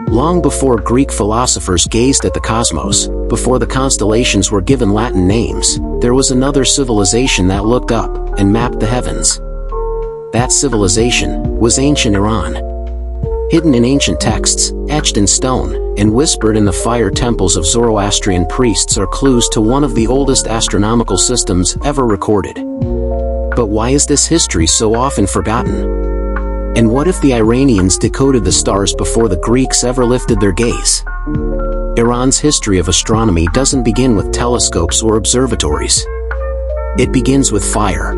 Long before Greek philosophers gazed at the cosmos, before the constellations were given Latin names, there was another civilization that looked up and mapped the heavens. That civilization was ancient Iran. Hidden in ancient texts, etched in stone, and whispered in the fire temples of Zoroastrian priests are clues to one of the oldest astronomical systems ever recorded. But why is this history so often forgotten? And what if the Iranians decoded the stars before the Greeks ever lifted their gaze? Iran's history of astronomy doesn't begin with telescopes or observatories. It begins with fire.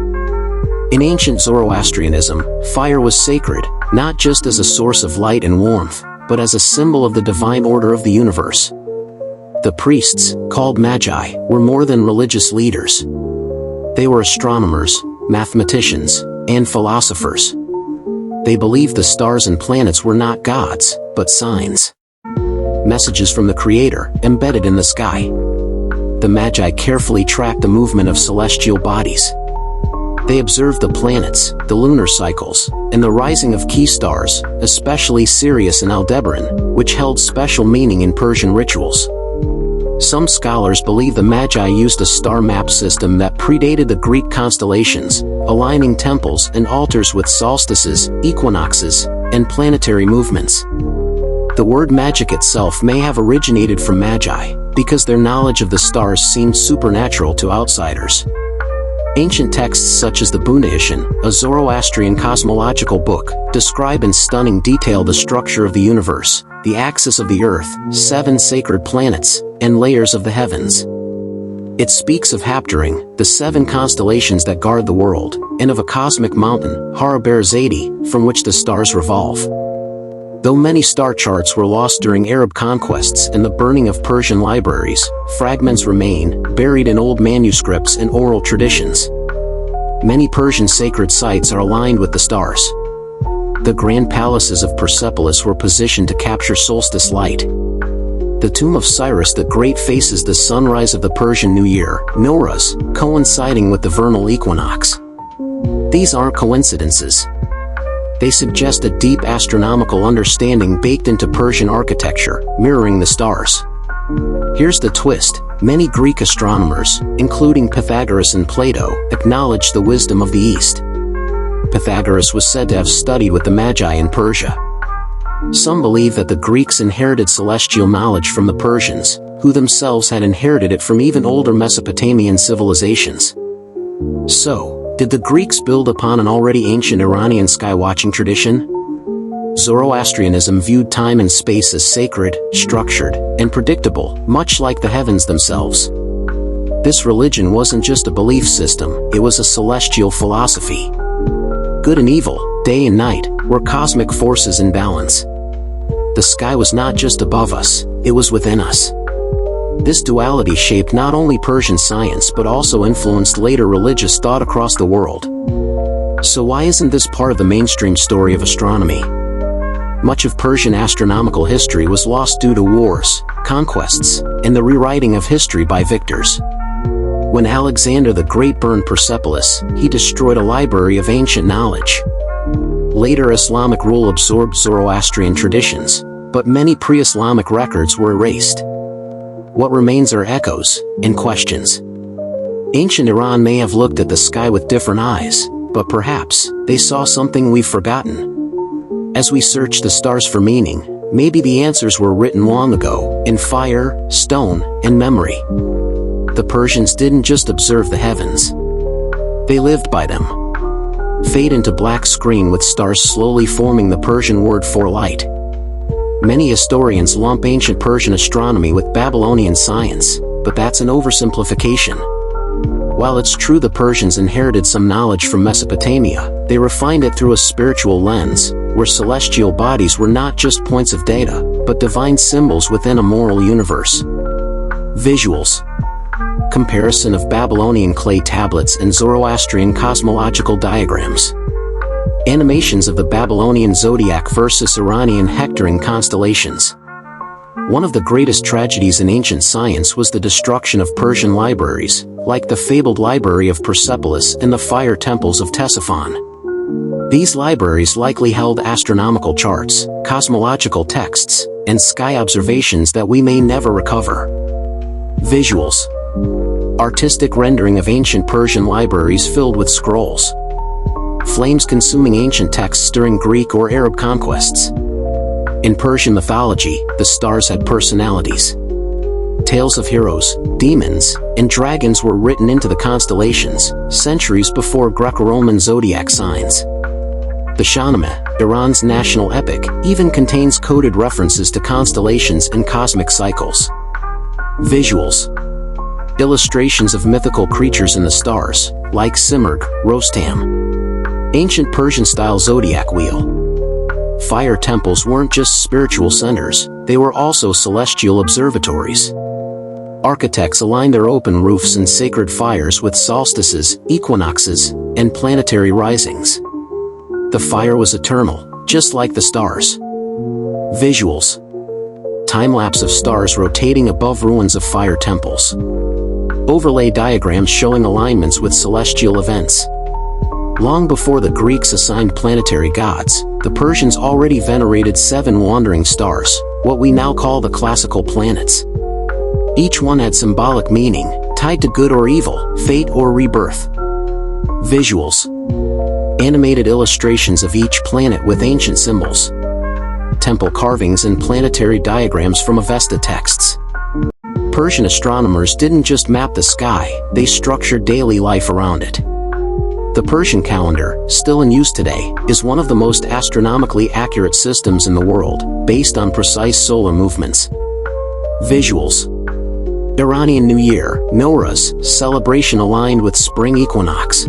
In ancient Zoroastrianism, fire was sacred, not just as a source of light and warmth, but as a symbol of the divine order of the universe. The priests, called Magi, were more than religious leaders. They were astronomers, mathematicians, and philosophers. They believed the stars and planets were not gods, but signs. Messages from the Creator, embedded in the sky. The Magi carefully tracked the movement of celestial bodies. They observed the planets, the lunar cycles, and the rising of key stars, especially Sirius and Aldebaran, which held special meaning in Persian rituals. Some scholars believe the Magi used a star map system that predated the Greek constellations, aligning temples and altars with solstices, equinoxes, and planetary movements. The word magic itself may have originated from Magi, because their knowledge of the stars seemed supernatural to outsiders. Ancient texts such as the Bundahishn, a Zoroastrian cosmological book, describe in stunning detail the structure of the universe, the axis of the Earth, 7 sacred planets, and layers of the heavens. It speaks of Hapturing, the 7 constellations that guard the world, and of a cosmic mountain, Hara-Berzadi, from which the stars revolve. Though many star charts were lost during Arab conquests and the burning of Persian libraries, fragments remain, buried in old manuscripts and oral traditions. Many Persian sacred sites are aligned with the stars. The grand palaces of Persepolis were positioned to capture solstice light. The tomb of Cyrus the Great faces the sunrise of the Persian New Year, Nowruz, coinciding with the vernal equinox. These aren't coincidences. They suggest a deep astronomical understanding baked into Persian architecture, mirroring the stars. Here's the twist: many Greek astronomers, including Pythagoras and Plato, acknowledged the wisdom of the East. Pythagoras was said to have studied with the Magi in Persia. Some believe that the Greeks inherited celestial knowledge from the Persians, who themselves had inherited it from even older Mesopotamian civilizations. So, did the Greeks build upon an already ancient Iranian skywatching tradition? Zoroastrianism viewed time and space as sacred, structured, and predictable, much like the heavens themselves. This religion wasn't just a belief system, it was a celestial philosophy. Good and evil, day and night, were cosmic forces in balance. The sky was not just above us, it was within us. This duality shaped not only Persian science but also influenced later religious thought across the world. So why isn't this part of the mainstream story of astronomy? Much of Persian astronomical history was lost due to wars, conquests, and the rewriting of history by victors. When Alexander the Great burned Persepolis, he destroyed a library of ancient knowledge. Later Islamic rule absorbed Zoroastrian traditions, but many pre-Islamic records were erased. What remains are echoes and questions. Ancient Iran may have looked at the sky with different eyes, but perhaps they saw something we've forgotten. As we search the stars for meaning, maybe the answers were written long ago, in fire, stone, and memory. The Persians didn't just observe the heavens. They lived by them. Fade into black screen with stars slowly forming the Persian word for light. Many historians lump ancient Persian astronomy with Babylonian science, but that's an oversimplification. While it's true the Persians inherited some knowledge from Mesopotamia, they refined it through a spiritual lens, where celestial bodies were not just points of data, but divine symbols within a moral universe. Visuals. Comparison of Babylonian clay tablets and Zoroastrian cosmological diagrams. Animations of the Babylonian zodiac versus Iranian hectoring constellations. One of the greatest tragedies in ancient science was the destruction of Persian libraries, like the fabled library of Persepolis and the fire temples of Ctesiphon. These libraries likely held astronomical charts, cosmological texts, and sky observations that we may never recover. Visuals. Artistic rendering of ancient Persian libraries filled with scrolls. Flames consuming ancient texts during Greek or Arab conquests. In Persian mythology, the stars had personalities. Tales of heroes, demons, and dragons were written into the constellations, centuries before Greco-Roman zodiac signs. The Shahnameh, Iran's national epic, even contains coded references to constellations and cosmic cycles. Visuals. Illustrations of mythical creatures in the stars, like Simurgh, Rostam. Ancient Persian-style zodiac wheel. Fire temples weren't just spiritual centers, they were also celestial observatories. Architects aligned their open roofs and sacred fires with solstices, equinoxes, and planetary risings. The fire was eternal, just like the stars. Visuals. Time-lapse of stars rotating above ruins of fire temples. Overlay diagrams showing alignments with celestial events. Long before the Greeks assigned planetary gods, the Persians already venerated 7 wandering stars, what we now call the classical planets. Each one had symbolic meaning, tied to good or evil, fate or rebirth. Visuals. Animated illustrations of each planet with ancient symbols. Temple carvings and planetary diagrams from Avesta texts. Persian astronomers didn't just map the sky, they structured daily life around it. The Persian calendar, still in use today, is one of the most astronomically accurate systems in the world, based on precise solar movements. Visuals. Iranian New Year, Nowruz, celebration aligned with spring equinox.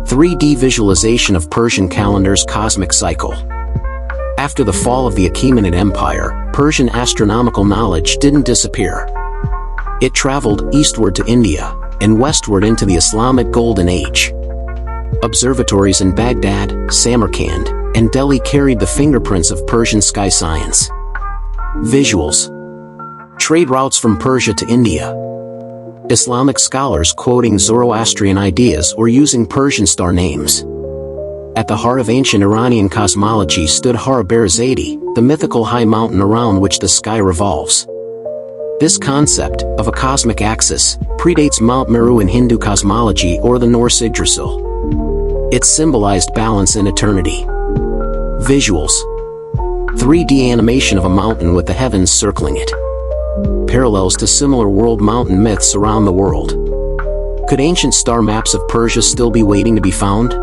3D visualization of Persian calendar's cosmic cycle. After the fall of the Achaemenid Empire, Persian astronomical knowledge didn't disappear. It traveled eastward to India, and westward into the Islamic Golden Age. Observatories in Baghdad, Samarkand, and Delhi carried the fingerprints of Persian sky science. Visuals. Trade routes from Persia to India. Islamic scholars quoting Zoroastrian ideas or using Persian star names. At the heart of ancient Iranian cosmology stood Har-Berzadi, the mythical high mountain around which the sky revolves. This concept, of a cosmic axis, predates Mount Meru in Hindu cosmology or the Norse Yggdrasil. It symbolized balance and eternity. Visuals. 3D animation of a mountain with the heavens circling it. Parallels to similar world mountain myths around the world. Could ancient star maps of Persia still be waiting to be found?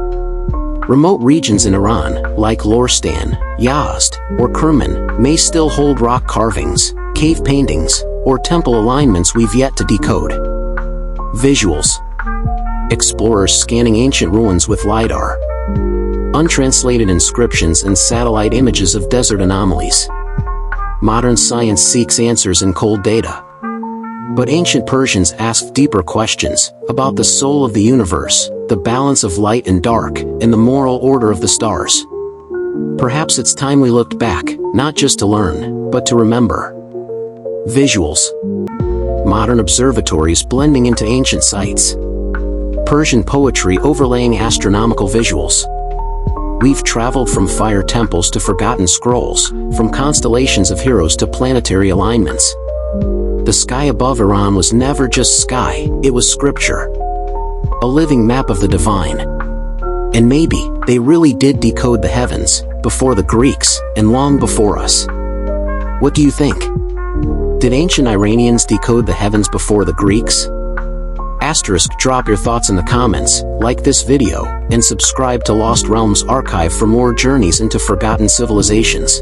Remote regions in Iran, like Lorestan, Yazd, or Kerman, may still hold rock carvings, cave paintings, or temple alignments we've yet to decode. Visuals. Explorers scanning ancient ruins with LiDAR. Untranslated inscriptions and satellite images of desert anomalies. Modern science seeks answers in cold data. But ancient Persians asked deeper questions about the soul of the universe, the balance of light and dark, and the moral order of the stars. Perhaps it's time we looked back, not just to learn, but to remember. Visuals. Modern observatories blending into ancient sites. Persian poetry overlaying astronomical visuals. We've traveled from fire temples to forgotten scrolls, from constellations of heroes to planetary alignments. The sky above Iran was never just sky, it was scripture. A living map of the divine. And maybe, they really did decode the heavens, before the Greeks, and long before us. What do you think? Did ancient Iranians decode the heavens before the Greeks? Drop your thoughts in the comments, like this video, and subscribe to Lost Realms Archive for more journeys into forgotten civilizations.